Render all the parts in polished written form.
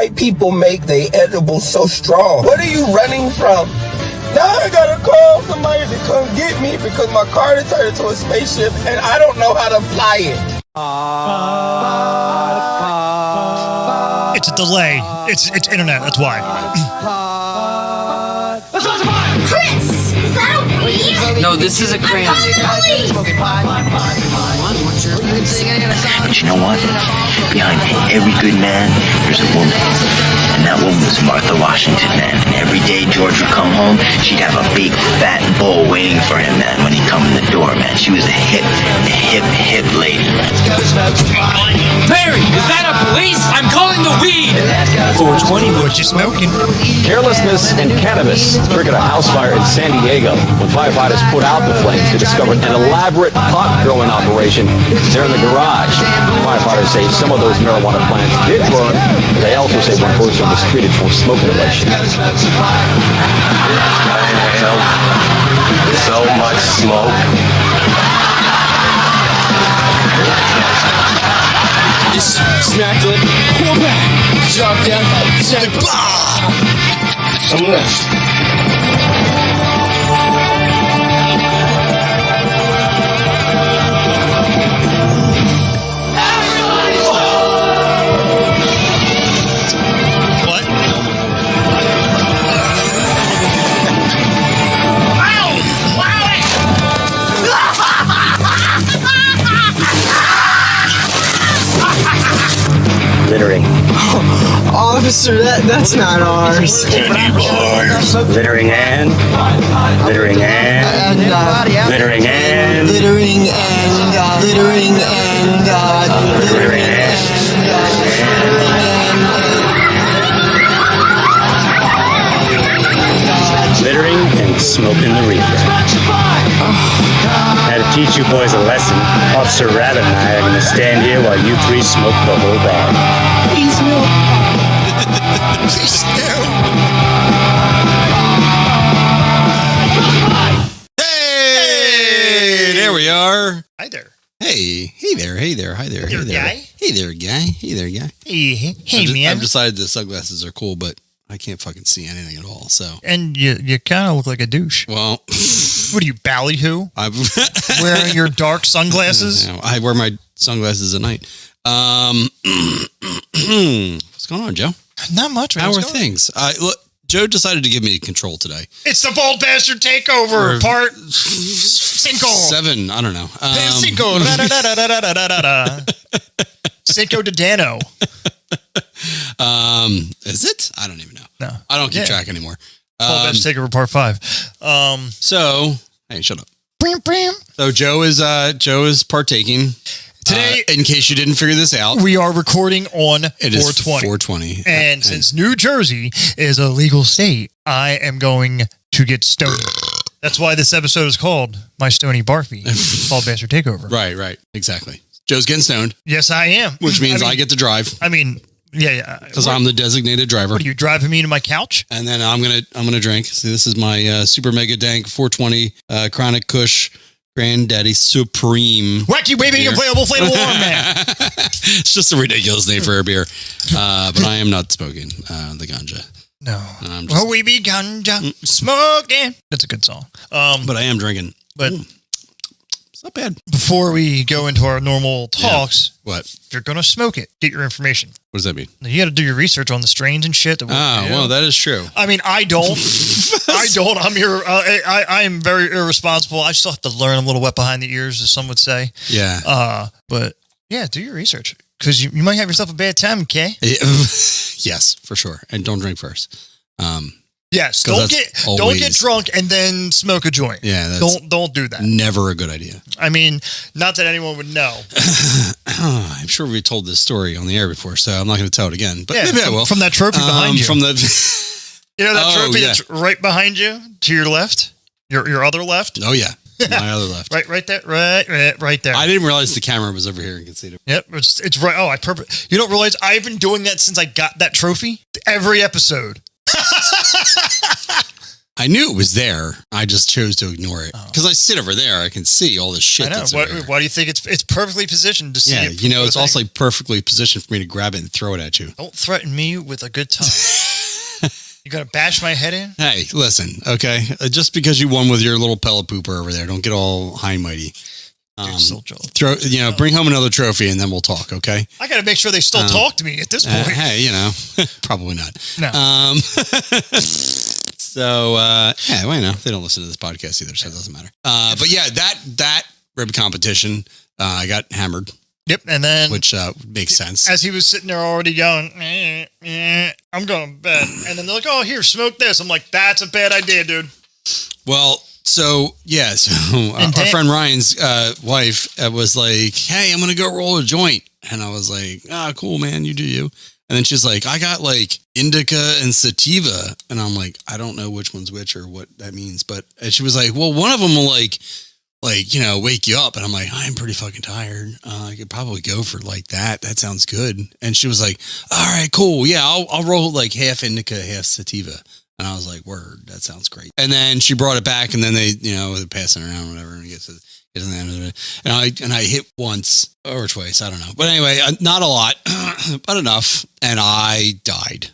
white people make they edibles so strong? What are you running from? Now I gotta call somebody to come get me because my car is turned into a spaceship and I don't know how to fly it. It's a delay. It's internet. That's why. Chris, is that a weed? No, this is a crayon. But you know what? Behind every good man, there's a woman. And that woman was Martha Washington, man. And every day George would come home, she'd have a big fat bowl waiting for him, man, when he'd come in the door, man. She was a hip lady, man. Barry, is that a police? I'm calling the weed. 420, what you smoking? Carelessness and cannabis triggered a house fire in San Diego. When firefighters put out the flames, they discovered an elaborate pot growing operation there in the garage. Firefighters say some of those marijuana plants did burn, but they also say one person was treated for smoke inhalation. I inhaled so much smoke. Just smacked it. Pull back. Drop down. Some of this. Littering. Officer, that's not ours. Littering and littering and littering and Littering and littering and littering and littering and smoking the reefer. Now to teach you boys a lesson, Officer Rabbit and I are going to stand here while you three smoke the whole bag. Please no. Hey, there we are. Hi there. Hey there, hi there. Guy? Hey there, guy. Hey, man. I've decided the sunglasses are cool, but I can't fucking see anything at all. So, And you kind of look like a douche. well, What are you, ballyhoo? I'm Wearing your dark sunglasses? You know, I wear my sunglasses at night. What's going on, Joe? Not much, man. How are What's going on? things? Look, Joe decided to give me control today. It's the Bald Bastard Takeover, part 5. 7, I don't know. Cinco. Da-da-da-da-da-da-da-da. Cinco de Dano. Is it? I don't even know. No. I don't keep track anymore. Bald Bastard Takeover, part 5. So, hey, shut up. Bram. So Joe is partaking Today, in case you didn't figure this out. we are recording on It is 420. 420. And since New Jersey is a legal state, I am going to get stoned. That's why this episode is called My Stoney Barfy, Bald Bastard Takeover. Right, exactly. Joe's getting stoned, Yes, I am. which means I get to drive I mean, yeah. because I'm the designated driver. What are you driving me to my couch? And then I'm gonna drink. See, this is my super mega dank 420 Chronic Kush Granddaddy Supreme. Wacky waving beer. inflatable flannel warm man. It's just a ridiculous name for a beer, but I am not smoking the ganja. No. I'm just, We be ganja smoking. That's a good song. but I am drinking. But It's not bad. before we go into our normal talks, What? if you're gonna smoke it, get your information. What does that mean? You got to do your research on the strains and shit. Well, that is true. I mean, I don't. I'm here. I am very irresponsible. I still have to learn. I'm a little wet behind the ears, as some would say. Yeah. But yeah, do your research because you might have yourself a bad time. Okay. Yes, for sure. And don't drink first. Yes. 'Cause Don't get drunk and then smoke a joint. Yeah. That's Don't do that. never a good idea. I mean, not that anyone would know. I'm sure we told this story on the air before, so I'm not going to tell it again. But Yeah, maybe I will. from that trophy behind you. From the You know that Oh, trophy yeah. that's right behind you to your left, your other left. Oh yeah, my other left. Right there, right there. I didn't realize the camera was over here and could see it. Yep, it's right. Oh, You don't realize I've been doing that since I got that trophy. Every episode. I knew it was there. I just chose to ignore it because I sit over there. I can see all the shit. I know. That's over there. Why do you think it's perfectly positioned to see Yeah, it? you know, it's also like perfectly positioned for me to grab it and throw it at you. Don't threaten me with a good time. You gonna bash my head in? Hey, listen, okay? Just because you won with your little pellet pooper over there, don't get all high and mighty. Bring home another trophy and then we'll talk, okay? I got to make sure they still talk to me at this point. Hey, you know, probably not. No. Well, you know, they don't listen to this podcast either, so it doesn't matter. But yeah, that rib competition, I got hammered. Yep, and then which makes sense. As he was sitting there already yelling, I'm going to bed, and then they're like, "Oh, here, smoke this." I'm like, "That's a bad idea, dude." Well, so our friend Ryan's wife was like, "Hey, I'm gonna go roll a joint," and I was like, "Ah, cool, man, you do you." And then she's like, "I got like indica and sativa," and I'm like, "I don't know which one's which or what that means," but and she was like, "Well, one of them will like wake you up," and I'm like, "I'm pretty fucking tired. I could probably go for like that. That sounds good." And she was like, "All right, cool, yeah, I'll roll like half indica, half sativa." And I was like, "Word, that sounds great." And then she brought it back, and then they, they're passing around, whatever, and it gets to the end of it. And I hit once or twice, I don't know, but anyway, not a lot, but enough, and I died.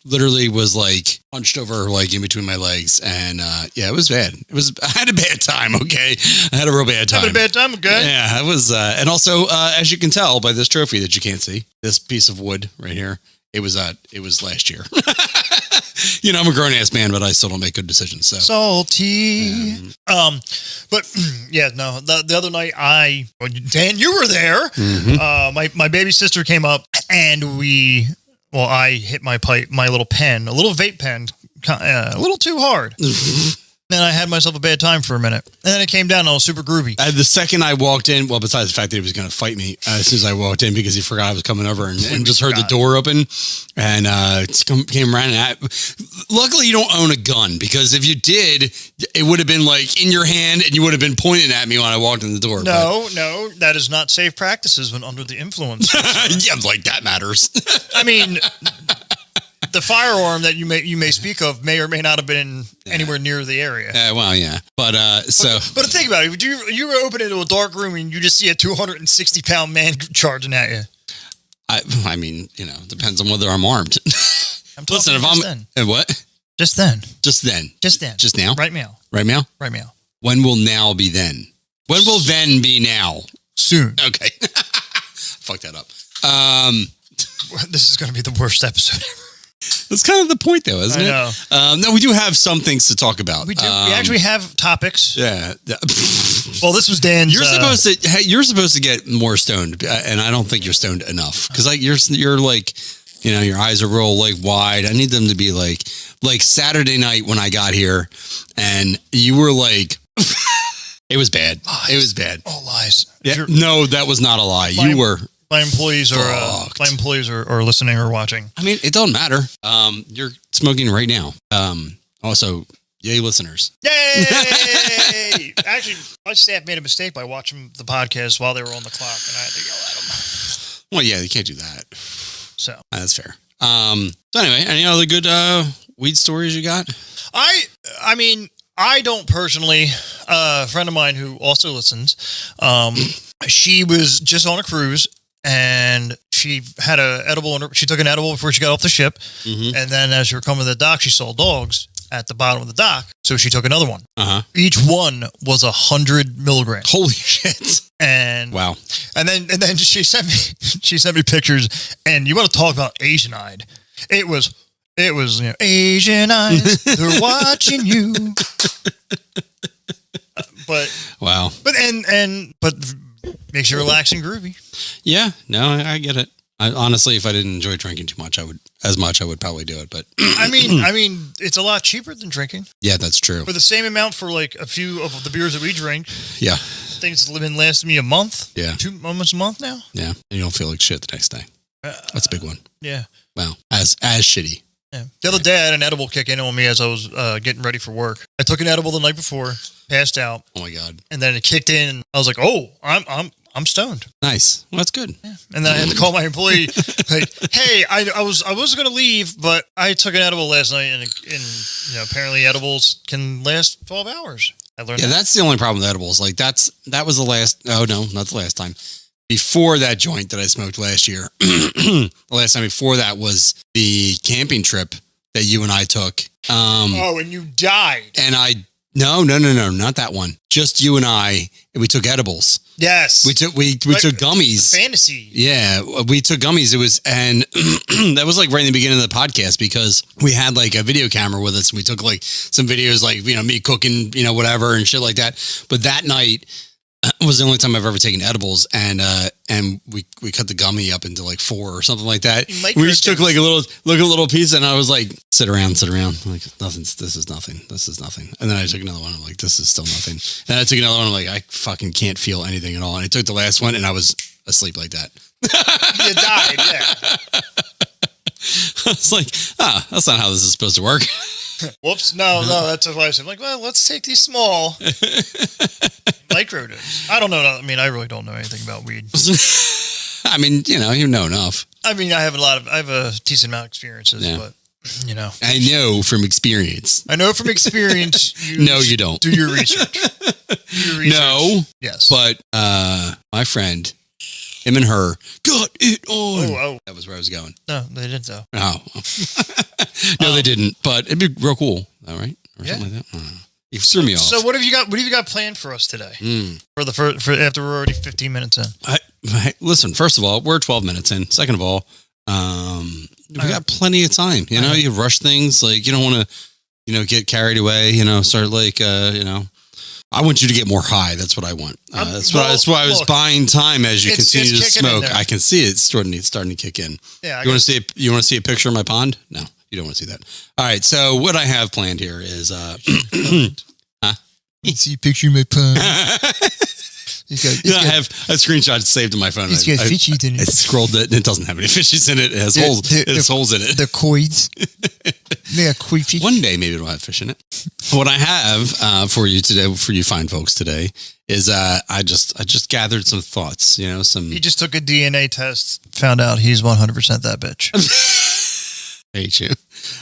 Literally was like punched over like in between my legs, and it was bad. I had a bad time. Okay, I had a real bad time. Having a bad time, okay. Yeah, it was, and also as you can tell by this trophy that you can't see, this piece of wood right here, it was last year. I'm a grown ass man, but I still don't make good decisions. So salty. But yeah, no. The other night, Dan, you were there. Mm-hmm. My baby sister came up, and I hit my pipe, my little pen, a little vape pen, a little too hard. Then I had myself a bad time for a minute. And then it came down and I was super groovy. The second I walked in, well, besides the fact that he was going to fight me as soon as I walked in because he forgot I was coming over and just heard the door open and came around. Luckily, you don't own a gun because if you did, it would have been like in your hand and you would have been pointing at me when I walked in the door. No, that is not safe practices when under the influence. Yeah, like that matters. I mean... The firearm that you may speak of may or may not have been anywhere near the area. Well, yeah, but think about it. You open into a dark room and you just see a 260-pound man charging at you. I mean, depends on whether I'm armed. Listen, if I'm what? Just then. Just now. Right now. Right now. When will now be then? When will then be now? Soon. Okay. Fuck that up. This is going to be the worst episode ever. That's kind of the point, though, isn't it? I know. No, we do have some things to talk about. We do. We actually have topics. Yeah. Well, this was Dan's. You're supposed to get more stoned, and I don't think you're stoned enough because you're like, your eyes are real like wide. I need them to be like Saturday night when I got here, and you were like. It was bad. Lies. It was bad. All lies. Yeah. No, that was not a lie. You were. My employees are listening or watching. I mean, it doesn't matter. You're smoking right now. Also, yay, listeners. Yay! Actually, my staff made a mistake by watching the podcast while they were on the clock, and I had to yell at them. Well, yeah, you can't do that. So that's fair. So anyway, any other good weed stories you got? I mean, I don't personally. A friend of mine who also listens, she was just on a cruise. And she had she took an edible before she got off the ship. Mm-hmm. And then as she were coming to the dock, she saw dogs at the bottom of the dock. So she took another one. Uh-huh. Each one was 100 milligrams. Holy shit. And wow. And then she sent me pictures. And you want to talk about Asian eyed. It was Asian eyes. They're watching you. But wow. But makes you relax and groovy. Yeah, no, I get it. Honestly, if I didn't enjoy drinking too much, I would probably do it. But I mean, it's a lot cheaper than drinking. Yeah, that's true. For the same amount for like a few of the beers that we drink. Yeah, things have been lasting me a month. Yeah, almost a month now. Yeah, and you don't feel like shit the next day. That's a big one. Yeah. Wow, as shitty. Yeah. The other day, I had an edible kick in on me as I was getting ready for work. I took an edible the night before, passed out. Oh my god! And then it kicked in, and I was like, "Oh, I'm I'm stoned. Nice. Well, that's good. Yeah. And then I had to call my employee, like, hey, I was going to leave, but I took an edible last night, and apparently edibles can last 12 hours. I learned that. That's the only problem with edibles. Like that was the last. Oh no, not the last time. Before that joint that I smoked last year, the last time before that was the camping trip that you and I took. And you died. And no, not that one. Just you and I, and we took edibles. Yes. We took gummies. Fantasy. Yeah, we took gummies. It was, and that was like right in the beginning of the podcast because we had like a video camera with us and we took like some videos, like, me cooking, whatever and shit like that. But that night was the only time I've ever taken edibles, and we cut the gummy up into like 4 or something like that. We just took like a little piece, and I was like, sit around. I'm like, this is nothing. And then I took another one. I'm like, this is still nothing. Then I took another one. I'm like, I fucking can't feel anything at all. And I took the last one, and I was asleep like that. You died. Yeah. I was like, that's not how this is supposed to work. Whoops. No, that's why I said, like, well, let's take these small microdose. I don't know. I mean, I really don't know anything about weed. I mean, you know enough. I mean, I have a decent amount of experiences, but I know from experience. No, you don't. Do your research. No. Yes. But my friend, him and her, got it on. Oh. That was where I was going. No, they didn't though. Oh. No, they didn't. But it'd be real cool. All right. Or something like that. You threw me off. So what have you got? What have you got planned for us today? For after we're already 15 minutes in. Listen. First of all, we're 12 minutes in. Second of all, we got plenty of time. You rush things. Like you don't want to, get carried away. Start like, I want you to get more high. That's what I want. That's why I was buying time as you continue to smoke. I can see it starting to kick in. Yeah. You want to see a picture of my pond? No. You don't want to see that. All right. So what I have planned here is, see a picture of my pond. I have a screenshot saved in my phone. It's got fishies in it. I scrolled it and it doesn't have any fishies in it. It has holes. It has holes in it. The coids. Yeah, koi fish. One day maybe it'll have fish in it. What I have for you today, for you fine folks today, is I just gathered some thoughts. He just took a DNA test, found out he's 100% that bitch. Hate you.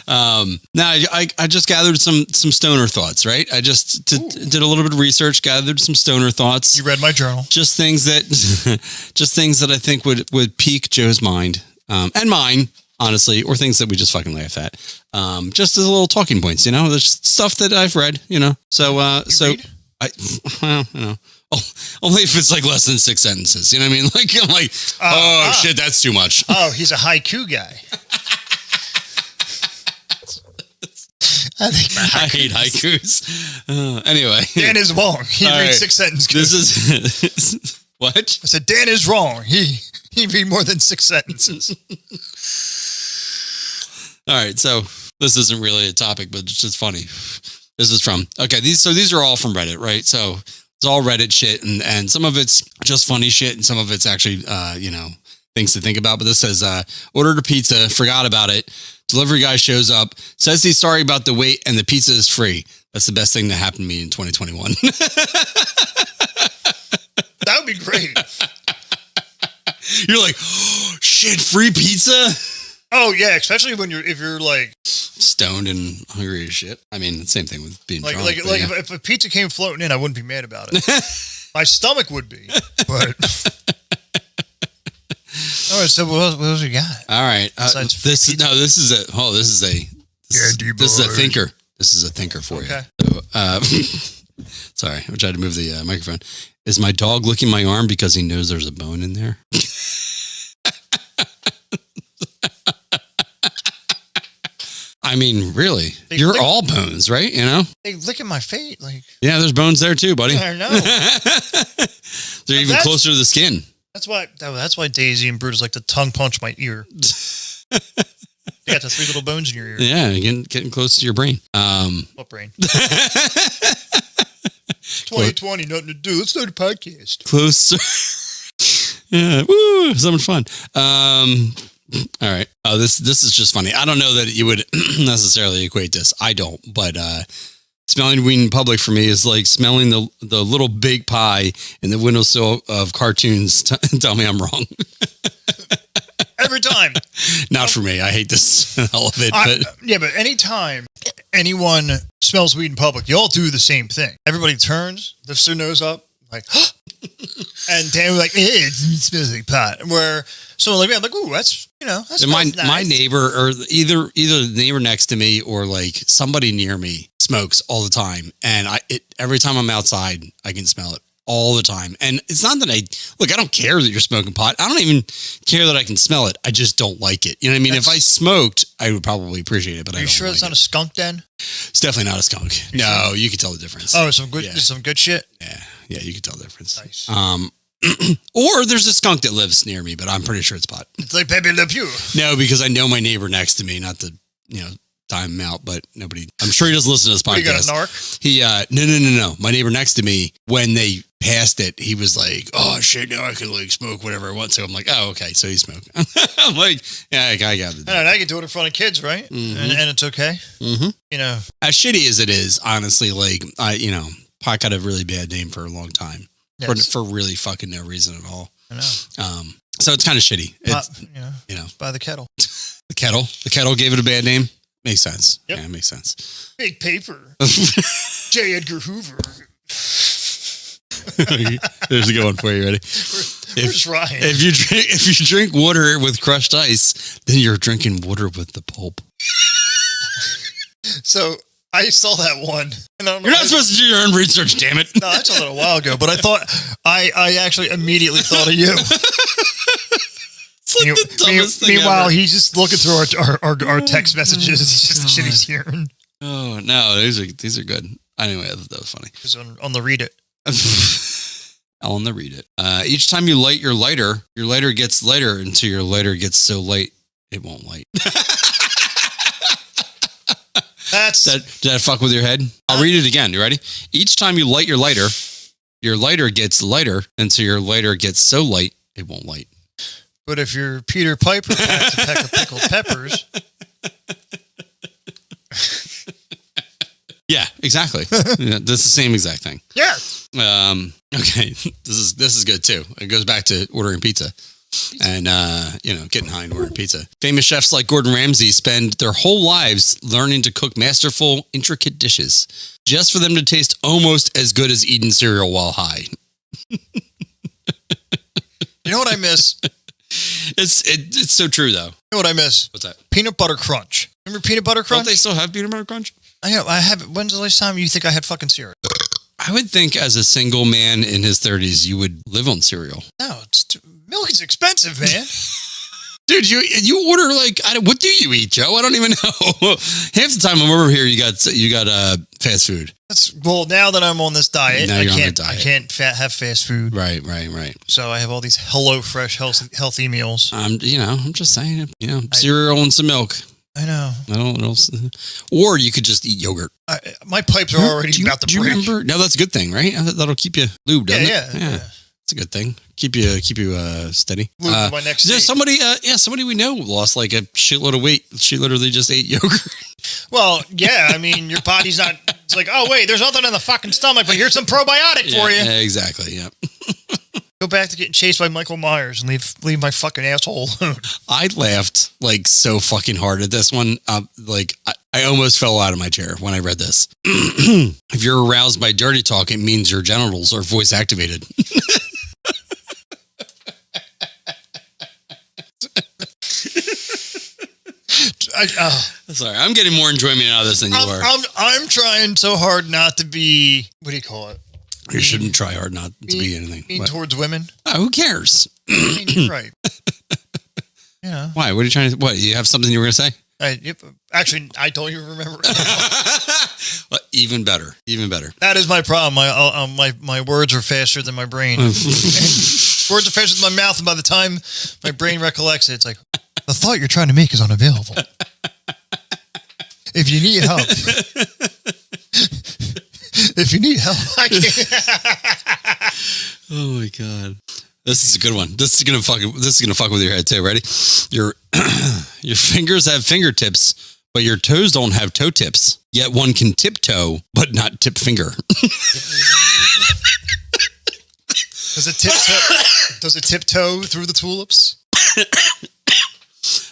Now I just gathered some stoner thoughts, right? I just did a little bit of research, gathered some stoner thoughts. You read my journal. Just things that I think would pique Joe's mind, and mine, honestly, or things that we just fucking laugh at. Just as a little talking points, there's stuff that I've read, So read? Only if it's like less than 6 sentences. You know what I mean? Like I'm like, shit, that's too much. Oh, he's a haiku guy. I hate haikus. Anyway, Dan is wrong. He reads 6 sentences. This is what? I said Dan is wrong. He read more than 6 sentences. All right, so this isn't really a topic, but it's just funny. This is from these are all from Reddit, right? So it's all Reddit shit, and some of it's just funny shit, and some of it's actually things to think about. But this says ordered a pizza, forgot about it. Delivery guy shows up, says he's sorry about the wait, and the pizza is free. That's the best thing that happened to me in 2021. That would be great. You're like, oh, shit, free pizza? Oh yeah, especially if you're like stoned and hungry as shit. I mean, the same thing with being drunk. If a pizza came floating in, I wouldn't be mad about it. My stomach would be, but. All right, so what else we got? All right, this is a thinker. This is a thinker for you. So, sorry, I tried to move the microphone. Is my dog licking my arm because he knows there's a bone in there? I mean, really, you're all bones, right? They licking my feet, like. Yeah, there's bones there too, buddy. I know. They're even closer to the skin. That's why Daisy and Brutus like to tongue punch my ear. You got the 3 little bones in your ear. Yeah, getting close to your brain. What brain? 2020, nothing to do. Let's start a podcast. Closer. Yeah, woo, so much fun. All right. Oh, this is just funny. I don't know that you would necessarily equate this. I don't, but Smelling weed in public for me is like smelling the little big pie in the windowsill of cartoons. Tell me I'm wrong. Every time. Not for me. I hate the smell of it. But anytime anyone smells weed in public, you all do the same thing. Everybody turns, lifts their nose up, like, and Dan like, it smells like pot. Where someone like me, I'm like, ooh, that's that's nice. My neighbor, or either the neighbor next to me or like somebody near me smokes all the time, and every time I'm outside, I can smell it all the time. And it's not that I don't care that you're smoking pot. I don't even care that I can smell it. I just don't like it. You know what I mean? If I smoked, I would probably appreciate it. But are you sure it's not a skunk then? It's definitely not a skunk. No, you can tell the difference. Oh, some good shit. Yeah, you can tell the difference. Nice. Or there's a skunk that lives near me, but I'm pretty sure it's pot. It's like Pepe Le Pew. No, because I know my neighbor next to me, not to, time him out, but nobody, I'm sure he doesn't listen to this podcast. You got a narc? He, no. My neighbor next to me, when they passed it, he was like, oh shit, now I can like smoke whatever I want to. I'm like, oh, okay. So he smoked. I'm like, yeah, I got it. I can do it in front of kids, right? Mm-hmm. And it's okay. Mm-hmm. As shitty as it is, honestly, like pot got a really bad name for a long time. Yes. For really fucking no reason at all. I know. So it's kind of shitty. It's by the kettle. The kettle gave it a bad name. Makes sense. Yep. Yeah, it makes sense. Big paper. J. Edgar Hoover. There's a good one for you. Ready? We're trying. If you drink water with crushed ice, then you're drinking water with the pulp. So I saw that one. And You're not supposed to do your own research, damn it. No, I saw that a while ago, but I thought I actually immediately thought of you. Like the dumbest thing meanwhile, ever. he's just looking through our text messages. It's just the shit he's hearing. Oh no, these are good. Anyway, that was funny. It's on the read it. On the read it. Each time you light your lighter gets lighter until your lighter gets so light it won't light. Did that fuck with your head? I'll read it again. You ready? Each time you light your lighter gets lighter until your lighter gets so light it won't light. But if you're Peter Piper, packs a peck of pickled peppers. Yeah, exactly. Yeah, that's the same exact thing. Yeah. Okay. This is good too. It goes back to ordering pizza. And, getting high and ordering pizza. Famous chefs like Gordon Ramsay spend their whole lives learning to cook masterful, intricate dishes just for them to taste almost as good as eating cereal while high. You know what I miss? It's so true, though. You know what I miss? What's that? Peanut butter crunch. Remember peanut butter crunch? Don't they still have peanut butter crunch? I have. When's the last time you think I had fucking cereal? I would think as a single man in his 30s, you would live on cereal. No, milk is expensive, man. Dude, you order what do you eat, Joe? I don't even know. Half the time I'm over here, you got fast food. Well, now that I'm on this diet, now I you're on the can't. diet. I can't have fast food. Right. So I have all these HelloFresh healthy meals. I'm just saying, cereal and some milk. I know. I don't know. Or you could just eat yogurt. My pipes are already about to break. Do you remember? No, that's a good thing, right? That'll keep you lubed, doesn't it? Yeah. It's a good thing. Keep you steady. My next there's somebody we know lost like a shitload of weight. She literally just ate yogurt. Well, yeah. I mean, your body's not. It's like, oh wait, there's nothing in the fucking stomach, but here's some probiotic for you. Yeah, exactly. Yeah. Go back to getting chased by Michael Myers and leave my fucking asshole alone. I laughed like so fucking hard at this one. I almost fell out of my chair when I read this. If you're aroused by dirty talk, it means your genitals are voice activated. Sorry, I'm getting more enjoyment out of this than you are. I'm trying so hard not to be. What do you call it? You shouldn't try hard not to be anything. Mean towards women. Oh, who cares? You're right. Yeah. Why? What are you trying to? What? You have something you were going to say? Actually, I don't even remember. Well, even better. That is my problem. My words are faster than my brain. Words are faster than my mouth, and by the time my brain recollects it, it's like the thought you're trying to make is unavailable. If you need help. If you need help, I can't. Oh my god, this is a good one. This is gonna fuck with your head too. Ready? Your fingers have fingertips, but your toes don't have toe tips. Yet one can tiptoe, but not tip finger. Does it tiptoe through the tulips?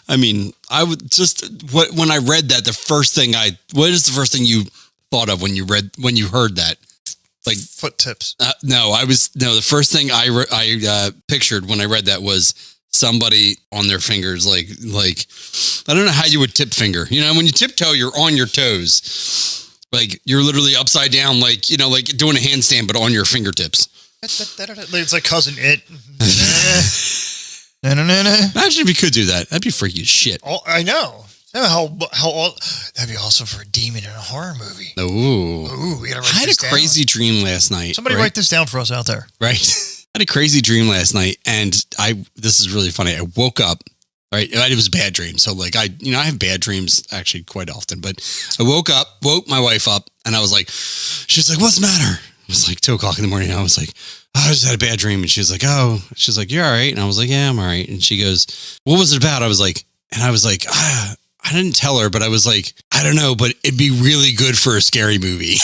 I mean, I would just when I read that, what is the first thing you thought of when you heard that? Like foot tips. The first thing I pictured when I read that was somebody on their fingers, like I don't know how you would tip finger. You know, when you tiptoe, you're on your toes, like you're literally upside down, like like doing a handstand, but on your fingertips. It's like Cousin It. Imagine if you could do that. That'd be freaky as shit. Oh, I know. How that'd be awesome for a demon in a horror movie. Ooh, we gotta I had a crazy dream last night. Somebody write this down for us out there. Right. I had a crazy dream last night, and this is really funny. I woke up, right? It was a bad dream. So like I have bad dreams actually quite often, but I woke my wife up, and I was like, she's like, what's the matter? It was like 2:00 in the morning. And I was like, I just had a bad dream. And she was like, she's like, you're all right. And I was like, yeah, I'm all right. And she goes, what was it about? I was like, I didn't tell her, but I was like, I don't know, but it'd be really good for a scary movie.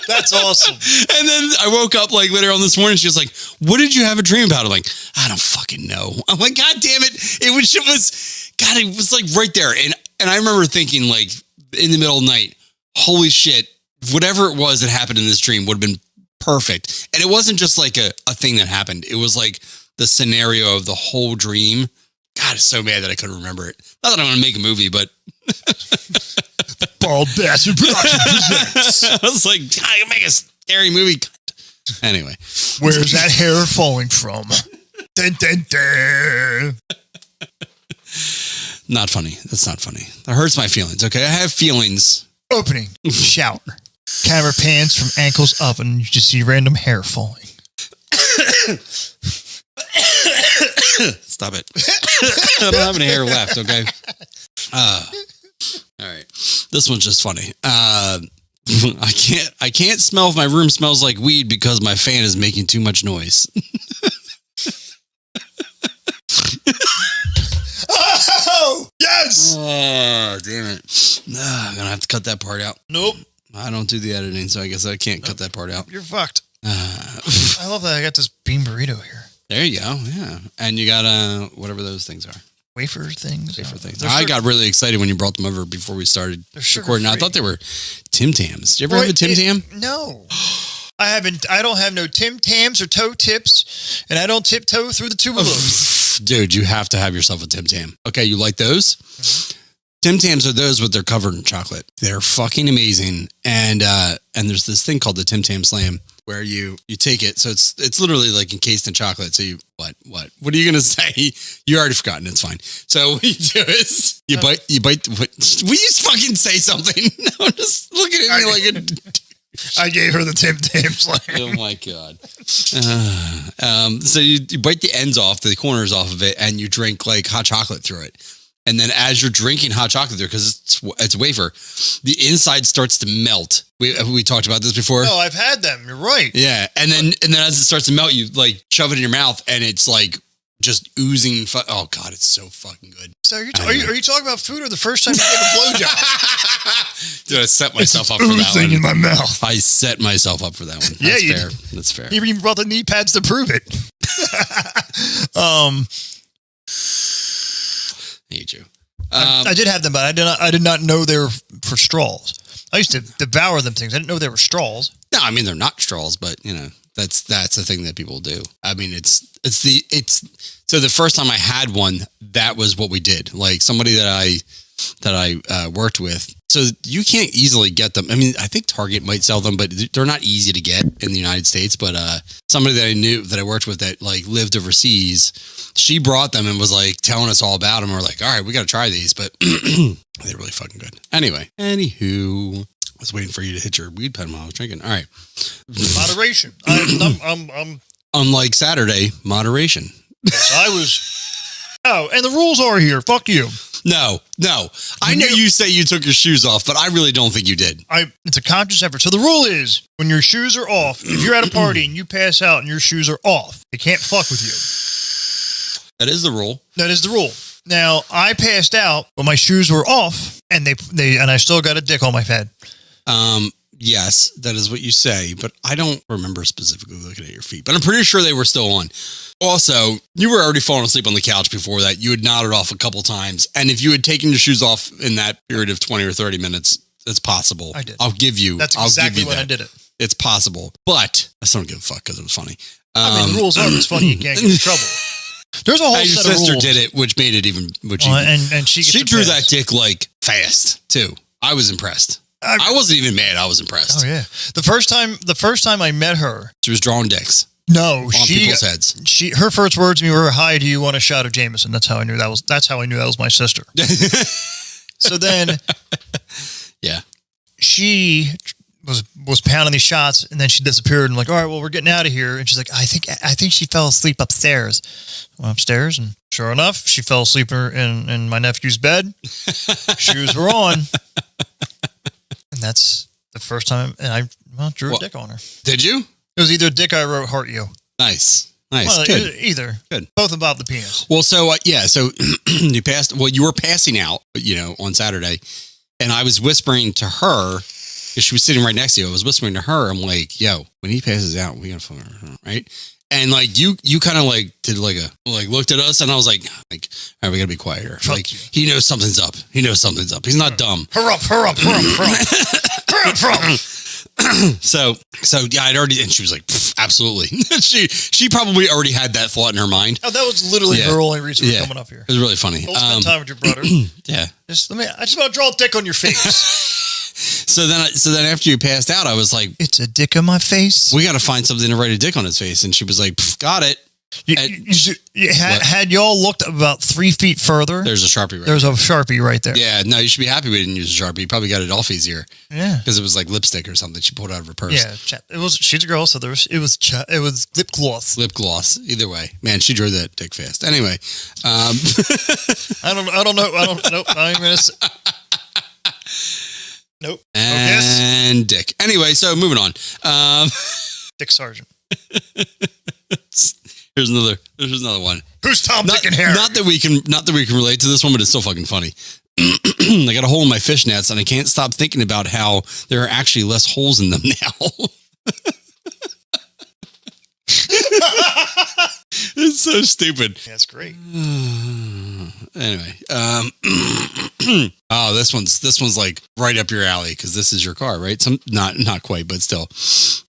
That's awesome. And then I woke up like later on this morning. She was like, what did you have a dream about? I'm like, I don't fucking know. I'm like, God damn it. It was like right there. And I remember thinking like in the middle of the night, holy shit, whatever it was that happened in this dream would have been perfect. And it wasn't just like a thing that happened. It was like the scenario of the whole dream. God, I'm so mad that I couldn't remember it. Not that I'm going to make a movie, but Bald Bastard Production presents. I was like, I can make a scary movie. Anyway, where's that hair falling from? Dun, dun, dun. Not funny. That's not funny. That hurts my feelings. Okay, I have feelings. Opening shower. Camera pans from ankles up, and you just see random hair falling. Stop it. I don't have any hair left, okay? All right. This one's just funny. I can't smell if my room smells like weed because my fan is making too much noise. Oh, yes! Oh, damn it. I'm going to have to cut that part out. Nope. I don't do the editing, so I guess I can't cut that part out. You're fucked. I love that I got this bean burrito here. There you go. Yeah. And you got whatever those things are. Wafer things. I got really excited when you brought them over before we started recording. I thought they were Tim Tams. Did you ever have a Tim Tam? No. I haven't. I don't have no Tim Tams or toe tips, and I don't tiptoe through the tubulose. Dude, you have to have yourself a Tim Tam. Okay, you like those? Mm-hmm. Tim Tams are those, but they're covered in chocolate. They're fucking amazing. And there's this thing called the Tim Tam Slam where you take it. So it's literally like encased in chocolate. So you, what are you going to say? You already forgotten. It's fine. So what you do is you bite, will you fucking say something? No, just looking at me like a... I gave her the Tim Tam Slam. Oh my God. So you bite the ends off, the corners off of it, and you drink like hot chocolate through it. And then as you're drinking hot chocolate there, because it's wafer, the inside starts to melt. We talked about this before. No, I've had them. You're right. Yeah. And then as it starts to melt, you like shove it in your mouth and it's like just oozing. Oh God, it's so fucking good. So are you talking about food or the first time you gave a blowjob? Dude, I set myself up for that one. In my mouth. I set myself up for that one. Yeah, That's fair. That's fair. You even brought the knee pads to prove it. I hate you. I did have them, but I did not know they were for straws. I used to devour them things. I didn't know they were straws. No, I mean they're not straws, but you know that's the thing that people do. I mean so the first time I had one, that was what we did. Like somebody that I worked with. So you can't easily get them. I mean, I think Target might sell them, but they're not easy to get in the United States. But somebody that I knew that I worked with that like lived overseas, she brought them and was like telling us all about them. We're like, all right, we got to try these, but they're really fucking good. Anywho, I was waiting for you to hit your weed pen while I was drinking. All right, moderation. I'm unlike Saturday, moderation. Yes, I was. Oh, and the rules are here. Fuck you. No. I know you say you took your shoes off, but I really don't think you did. It's a conscious effort. So the rule is when your shoes are off, if you're at a party and you pass out and your shoes are off, they can't fuck with you. That is the rule. That is the rule. Now I passed out, but my shoes were off, and and I still got a dick on my head. Yes, that is what you say, but I don't remember specifically looking at your feet. But I'm pretty sure they were still on. Also, you were already falling asleep on the couch before that. You had nodded off a couple times, and if you had taken your shoes off in that period of 20 or 30 minutes, it's possible. I did. I'll give you. That's exactly when I did it. It's possible, but I still don't give a fuck because it was funny. I mean, the rules are it's funny. You can't get in trouble. There's a whole set of rules. Your sister did it, which made it even. And she drew that dick like fast too. I was impressed. I wasn't even mad. I was impressed. Oh yeah. The first time I met her, she was drawing dicks. No, on people's heads. Her first words to me were, "Hi, do you want a shot of Jameson?" That's how I knew that was my sister. So then, yeah, she was pounding these shots, and then she disappeared. And like, all right, well, we're getting out of here. And she's like, I think she fell asleep upstairs. Went upstairs, and sure enough, she fell asleep in my nephew's bed. Shoes were on. And that's the first time, and I drew a dick on her. Did you? It was either a dick I wrote heart you. Nice. Well, good. Either. Good. Both about the penis. Well, so, so you passed, you were passing out, on Saturday, and I was whispering to her, because she was sitting right next to you. I was whispering to her. I'm like, yo, when he passes out, we gotta fuck her, right? And like you kind of like did looked at us, and I was like, all right, we gotta be quieter. Like he knows something's up. He's not dumb. Hurry up. So yeah, I'd already, and she was like, absolutely. she probably already had that thought in her mind. Oh, that was literally her only reason for coming up here. It was really funny. Don't spend time with your brother. Yeah. I just want to draw a dick on your face. So then after you passed out, I was like, it's a dick on my face. We got to find something to write a dick on his face. And she was like, got it. Had y'all looked about 3 feet further, there's a Sharpie There's a Sharpie right there. Yeah, no, you should be happy we didn't use a Sharpie. You probably got it off easier. Yeah. Because it was like lipstick or something she pulled out of her purse. Yeah, she's a girl, so it was lip gloss. Lip gloss. Either way. Man, she drew that dick fast. Anyway. I don't know. Not even gonna say. Nope. And dick. Anyway, so moving on. Dick Sargent. There's another one. Who's Tom, Dick, and Harry? Not that we can relate to this one, but it's still fucking funny. I got a hole in my fishnets, and I can't stop thinking about how there are actually less holes in them now. It's so stupid. That's great. Anyway, oh, this one's like right up your alley because this is your car, right? Not quite, but still.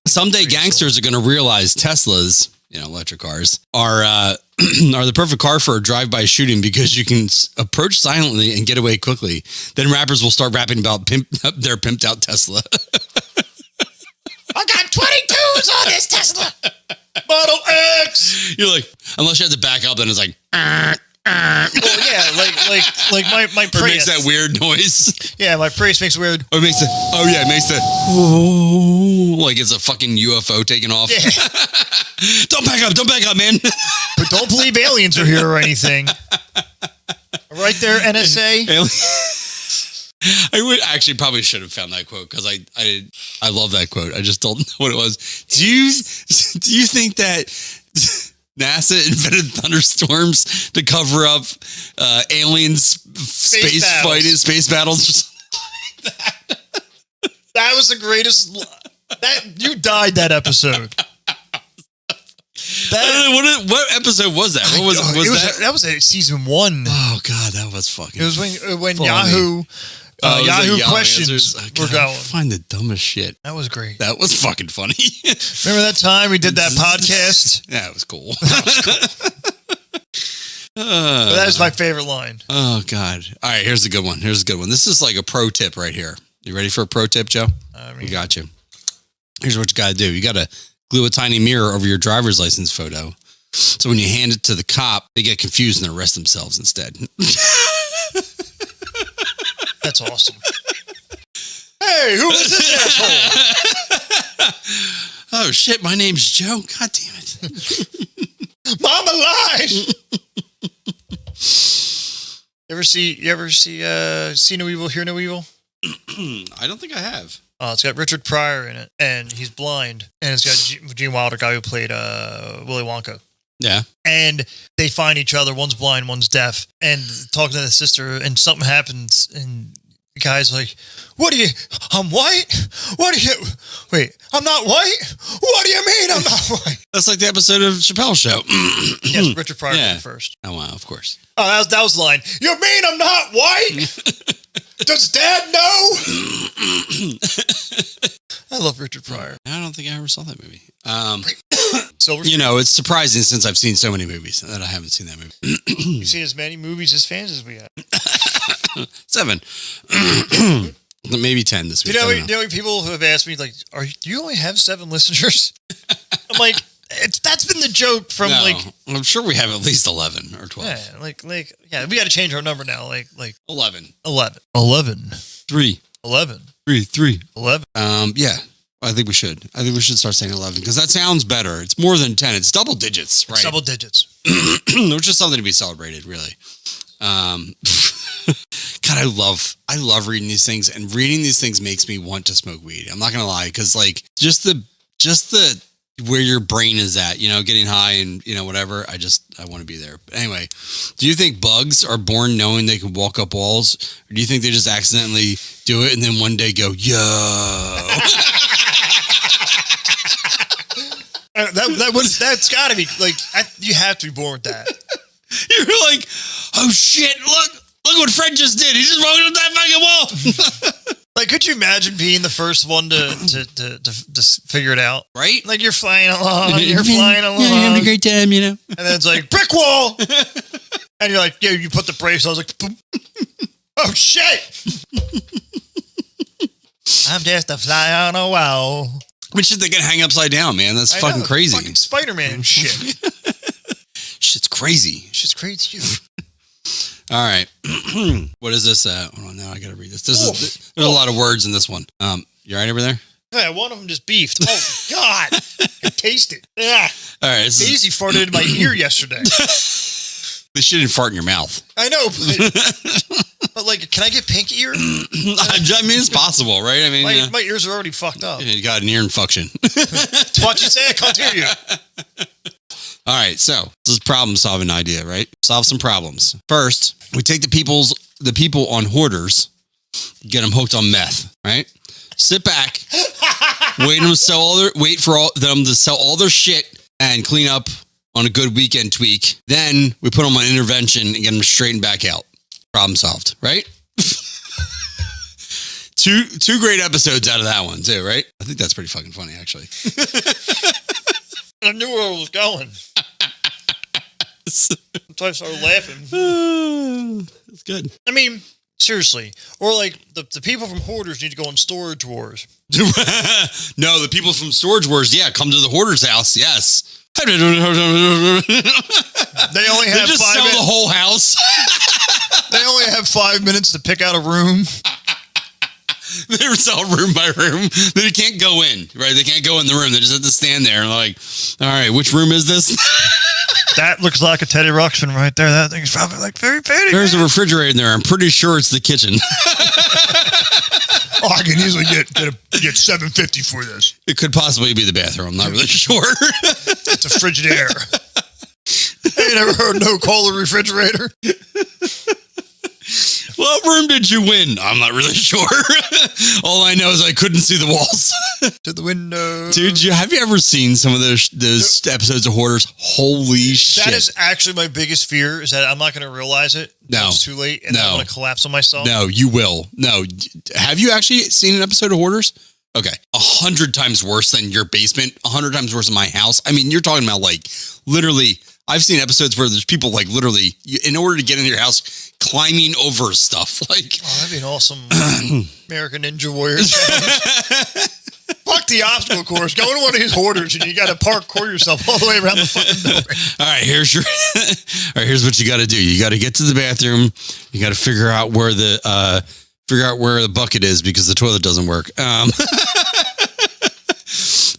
Someday gangsters are going to realize Teslas, electric cars, are the perfect car for a drive-by shooting because you can approach silently and get away quickly. Then rappers will start rapping about their pimped out Tesla. I got 22s on this Tesla. Model X. You're like, unless you have to back up, then it's like. Well, yeah, like my Prius. Or makes that weird noise. Yeah, my Prius makes weird. Or it makes the. Like it's a fucking UFO taking off. Yeah. Don't back up, man. But don't believe aliens are here or anything. Right there, NSA. I would actually probably should have found that quote because I love that quote. I just don't know what it was. Do you think that NASA invented thunderstorms to cover up aliens space battles? That was the greatest. You died that episode. What episode was that? What was that? That was season 1. Oh God, that was fucking. It was when Yahoo. Yahoo questions were going. Find the dumbest shit. That was great. That was fucking funny. Remember that time we did that podcast? Yeah, it was cool. That was my favorite line. Oh God! All right, here's a good one. This is like a pro tip right here. You ready for a pro tip, Joe? We got you. Here's what you got to do. You got to glue a tiny mirror over your driver's license photo. So when you hand it to the cop, they get confused and arrest themselves instead. That's awesome. Hey, who is this asshole? Oh shit, my name's Joe. God damn it. Mama lies. You ever see No Evil, Hear No Evil? I don't think I have. It's got Richard Pryor in it, and he's blind. And it's got Gene Wilder, guy who played Willy Wonka. Yeah. And they find each other. One's blind, one's deaf, and talking to the sister, and something happens, and the guy's like, "What do you? I'm white. What do you? Wait, I'm not white. What do you mean I'm not white?" That's like the episode of Chappelle's Show. Yes, Richard Pryor did it first. Oh wow, of course. Oh, that was the line. You mean I'm not white? Does Dad know? I love Richard Pryor. I don't think I ever saw that movie. Silver. You know, it's surprising since I've seen so many movies that I haven't seen that movie. You've seen as many movies as fans as we have. 7. Maybe 10 this week. You know, people who have asked me, like, do you only have 7 listeners? I'm like, that's been the joke from I'm sure we have at least 11 or 12. Yeah, we got to change our number now. Like 11. 3. 11. 3. 11. Yeah. I think we should. I think we should start saying 11 because that sounds better. It's more than 10. It's double digits, right? It's double digits. Which is something to be celebrated, really. God, I love reading these things, and reading these things makes me want to smoke weed. I'm not gonna lie, because like just the where your brain is at, you know, getting high and whatever. I want to be there. But anyway, do you think bugs are born knowing they can walk up walls, or do you think they just accidentally do it and then one day go, yo? That's got to be like you have to be born with that. You're like, oh shit! Look what Fred just did. He just walked up that fucking wall. Like, could you imagine being the first one to figure it out? Right? Like you're flying along, you're having a great time, you know. And then it's like brick wall, and you're like, yeah, you put the brakes. I was like, boom. Oh shit! I'm just a fly on a wall. Which shit they can hang upside down, man. That's fucking crazy. Fucking Spider-Man shit. Shit's crazy. Shit's crazy. All right. What is this? Hold on, now I gotta read this. There's a lot of words in this one. You all right over there? Yeah, one of them just beefed. Oh God, I taste it. Yeah. All right. Daisy farted in my ear yesterday. They shouldn't fart in your mouth. I know, but like, can I get pink ear? I mean, it's possible, right? I mean, my ears are already fucked up. You got an ear infection. That's what you say. I can't hear you. All right, so this is a problem-solving idea, right? Solve some problems. First, we take the people on Hoarders, get them hooked on meth, right? Sit back, wait for them to sell all their shit and clean up on a good weekend tweak. Then we put them on intervention and get them straightened back out. Problem solved, right? Two great episodes out of that one too, right? I think that's pretty fucking funny, actually. I knew where I was going. Until I started laughing. That's good. I mean, seriously. Or like the people from Hoarders need to go on Storage Wars. No, the people from Storage Wars, yeah, come to the Hoarders house, yes. They only have just 5 sell minutes. the whole house. They only have 5 minutes to pick out a room. They sell room by room. They can't go in, right? They can't go in the room. They just have to stand there and like, all right, which room is this? That looks like a Teddy Ruxpin right there. That thing's probably like very pretty. There's a refrigerator in there. I'm pretty sure it's the kitchen. Oh, I can easily get $750 for this. It could possibly be the bathroom. I'm not really sure. It's a Frigidaire. I ain't never heard no cola refrigerator. What room did you win? I'm not really sure. All I know is I couldn't see the walls. To the window. Dude, have you ever seen some of those episodes of Hoarders? Holy shit. That is actually my biggest fear, is that I'm not going to realize it. No. It's too late, and I'm going to collapse on myself. No, you will. No. Have you actually seen an episode of Hoarders? Okay. 100 times worse than your basement. 100 times worse than my house. I mean, you're talking about like literally... I've seen episodes where there's people like literally, in order to get into your house, climbing over stuff. Like, oh, that'd be an awesome American Ninja Warrior challenge. Fuck the obstacle course. Go to one of his Hoarders and you got to parkour yourself all the way around the fucking building. All right, here's what you got to do. You got to get to the bathroom. You got to figure out where the bucket is because the toilet doesn't work.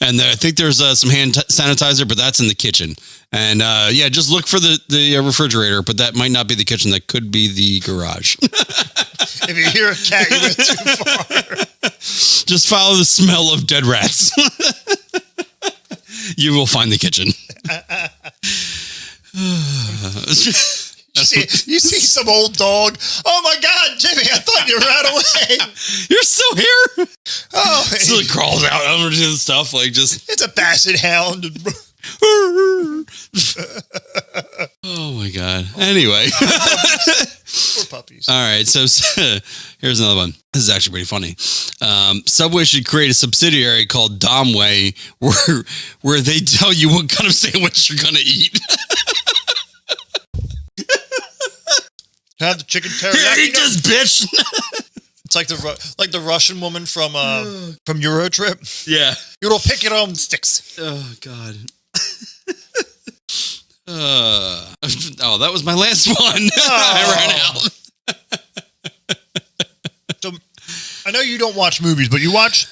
And I think there's some hand sanitizer, but that's in the kitchen. And just look for the refrigerator, but that might not be the kitchen. That could be the garage. If you hear a cat, you went too far. Just follow the smell of dead rats. You will find the kitchen. You see some old dog. Oh my God, Jimmy! I thought you ran away. You're still here. Oh, So it crawls out under the stuff like just. It's a basset hound. Oh my God. Anyway. Poor puppies. All right. So here's another one. This is actually pretty funny. Subway should create a subsidiary called Domway where they tell you what kind of sandwich you're going to eat. Have the chicken teriyaki. Eat this, bitch. It's like the Russian woman from Eurotrip. Yeah. You don't pick it on sticks. Oh God. Oh, that was my last one. I ran out. So, I know you don't watch movies, but you watch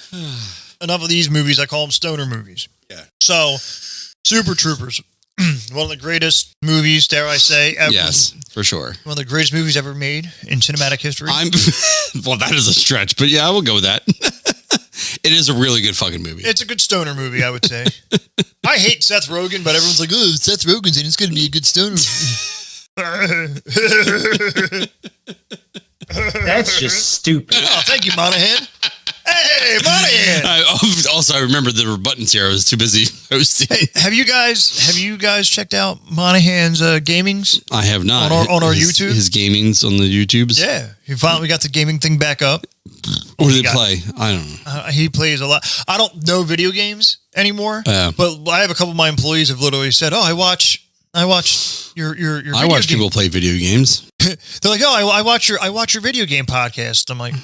enough of these movies. I call them stoner movies. Yeah. So, Super Troopers, one of the greatest movies, dare I say, ever. Yes, for sure. One of the greatest movies ever made in cinematic history. Well, that is a stretch, but yeah, I will go with that. It is a really good fucking movie. It's a good stoner movie, I would say. I hate Seth Rogen, but everyone's like, "Oh, Seth Rogen's in. It's going to be a good stoner movie." That's just stupid. Oh, thank you, Monahan. Hey, Monahan. I remember there were buttons here. I was too busy hosting. Hey, have you guys checked out Monahan's gamings? I have not. On our YouTube? His gamings on the YouTubes? Yeah. He finally got the gaming thing back up. What do they play? I don't know. He plays a lot. I don't know video games anymore, but I have a couple of my employees have literally said, "Oh, I watch your video I watch game." people play video games. They're like, "Oh, I watch your video game podcast." I'm like,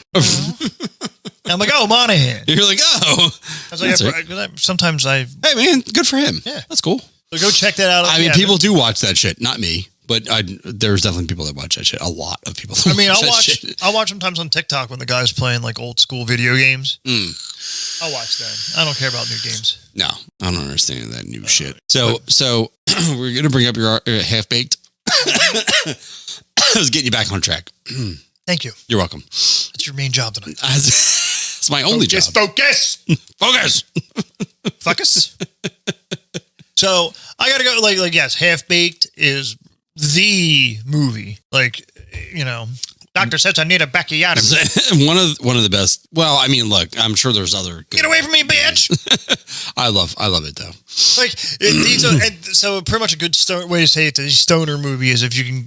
I'm like, "Oh, Monahan." You're like, "Oh." I was like, sometimes Hey, man, good for him. Yeah, that's cool. So go check that out. I mean, people do watch that shit. Not me, but there's definitely people that watch that shit. A lot of people. I'll watch sometimes on TikTok when the guy's playing like old school video games. I'll watch that. I don't care about new games. No, I don't understand that new shit. So we're gonna bring up your half baked. I was getting you back on track. Thank you. You're welcome. That's your main job tonight. It's my only job. Focus. Focus. So I gotta go. Like yes, Half Baked is the movie. Like, you know, doctor says I need a backiotomy. one of the best. Well, I mean, look, I'm sure there's other. Good Get away from me, bitch! I love it though. Like so pretty much a good way to say it. The stoner movie is if you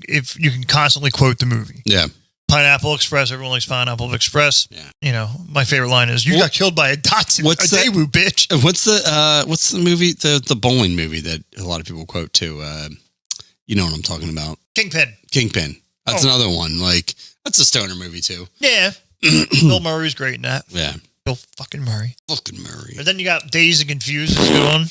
can constantly quote the movie. Yeah. Pineapple Express. Everyone likes Pineapple Express. Yeah. You know, my favorite line is, "You got killed by a Datsun, Daewoo, bitch." What's the movie? The bowling movie that a lot of people quote too. You know what I'm talking about? Kingpin. That's another one. Like, that's a stoner movie too. Yeah. Bill Murray's great in that. Yeah. Bill fucking Murray. And then you got Dazed and Confused. That's a good one.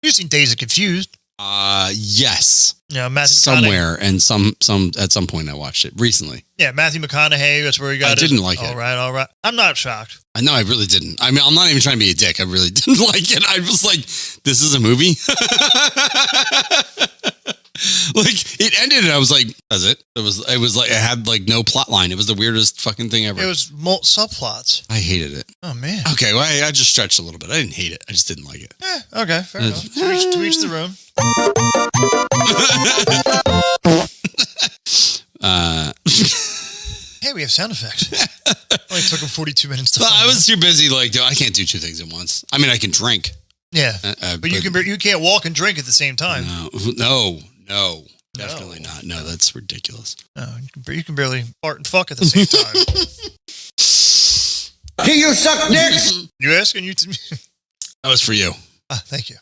You've seen Dazed and Confused. Yes. Yeah, Matthew somewhere and some at some point I watched it recently. Yeah, Matthew McConaughey. That's where he got. I didn't like it. All right. I'm not shocked. I know, I really didn't. I mean, I'm not even trying to be a dick. I really didn't like it. I was like, "This is a movie." Like, it ended, and I was like, "That's it." It was like it had like no plot line. It was the weirdest fucking thing ever. It was subplots. I hated it. Oh man. Okay, well, I just stretched a little bit. I didn't hate it. I just didn't like it. Okay, fair enough. To each the room. Hey, we have sound effects. Only took him 42 minutes to. I was too busy. Like, I can't do two things at once. I mean, I can drink. Yeah, but you can't walk and drink at the same time. No, definitely not. No, that's ridiculous. No, you can barely fart and fuck at the same time. Do you suck dicks? You asking you to me? That was for you. Thank you.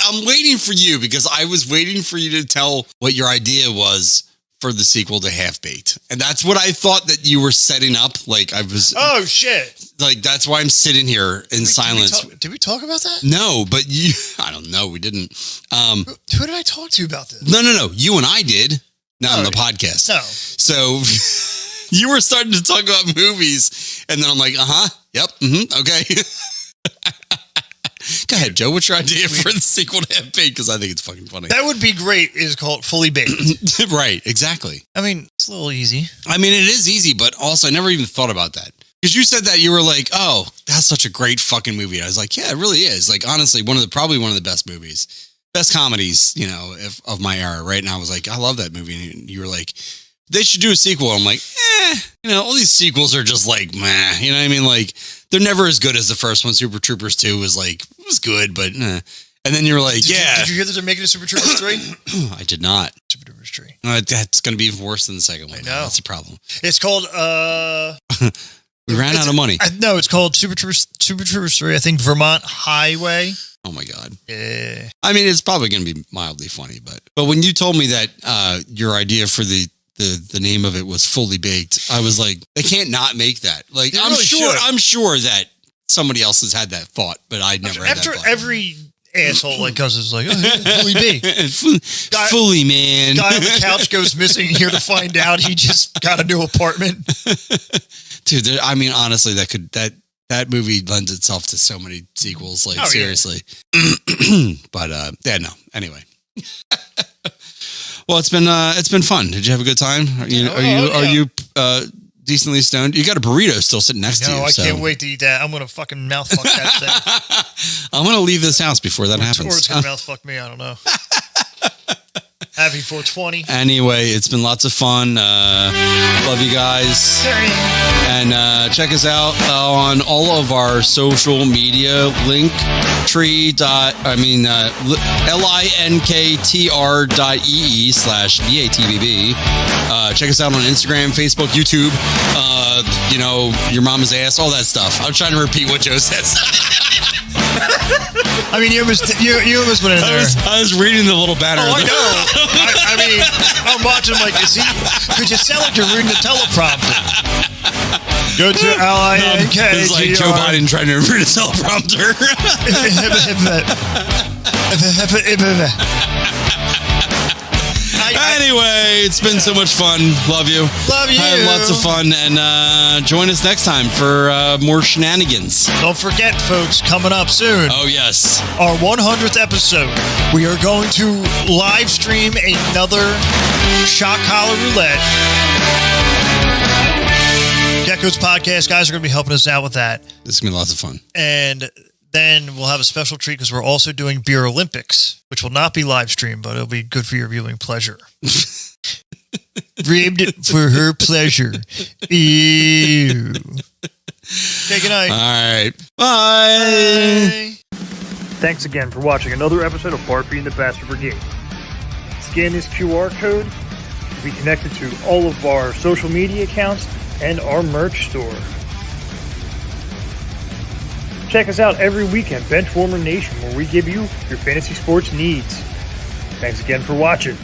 I'm waiting for you because I was waiting for you to tell what your idea was for the sequel to Half Baked. And that's what I thought that you were setting up. Like, I was. Oh, shit. Like, that's why I'm sitting here in silence. Did we talk about that? No, but I don't know. We didn't. Who did I talk to about this? No. You and I did. Not on the podcast. No. So you were starting to talk about movies. And then I'm like, yep, okay. Go ahead, Joe. What's your idea for the sequel to Half Baked? Because I think it's fucking funny. That would be great. Is called Fully Baked. Right, exactly. I mean, it's a little easy. I mean, it is easy, but also I never even thought about that. Because you said that you were like, oh, that's such a great fucking movie. I was like, yeah, it really is. Like, honestly, probably one of the best movies, best comedies, of my era, right? And I was like, I love that movie. And you were like, they should do a sequel. I'm like, all these sequels are just like, meh. You know what I mean? Like, they're never as good as the first one. Super Troopers 2 was good, but And then you were like, Did you hear that they're making a Super Troopers 3? I did not. Super Troopers 3. That's going to be even worse than the second one. I know. That's a problem. It's called, we ran out of money. No, it's called Super Troopers 3, I think Vermont Highway. Oh my God. Yeah. I mean, it's probably going to be mildly funny, but when you told me that your idea for the name of it was Fully Baked, I was like, they can't not make that. Like, They I'm really sure, should. I'm sure that somebody else has had that thought, but I never had that thought. Every asshole like us is like, Fully Baked. Fully, man. Guy on the couch goes missing here to find out he just got a new apartment. Dude, I mean, honestly, that movie lends itself to so many sequels. Like, seriously. Yeah. But no. Anyway. Well, it's been fun. Did you have a good time? Are you decently stoned? You got a burrito still sitting next to you. No, I can't wait to eat that. I'm gonna fucking mouth fuck that thing. I'm gonna leave this house before that happens. Or it's gonna mouth fuck me. I don't know. Happy 420. Anyway, it's been lots of fun. Love you guys. And check us out on all of our social media. linktr.ee/VATBB. Check us out on Instagram, Facebook, YouTube. Your mama's ass, all that stuff. I'm trying to repeat what Joe says. I mean, you almost went in there. I was reading the little banner. Oh, I know. I mean, I'm watching. I'm like, could you sound like you're reading the teleprompter? Go to LINK. It's like Joe Biden trying to read a teleprompter. Anyway, it's been so much fun. Love you. Love you. Had lots of fun. And join us next time for more shenanigans. Don't forget, folks, coming up soon. Oh, yes. Our 100th episode. We are going to live stream another Shot Collar Roulette. Gecko's podcast guys are going to be helping us out with that. This is going to be lots of fun. And then we'll have a special treat because we're also doing Beer Olympics, which will not be live streamed, but it'll be good for your viewing pleasure. Ribbed for her pleasure. Ew. Okay, good night. All right. Bye. Thanks again for watching another episode of Barfy and the Bastard Brigade. Scan this QR code to be connected to all of our social media accounts and our merch store. Check us out every week at Benchwarmer Nation, where we give you your fantasy sports needs. Thanks again for watching.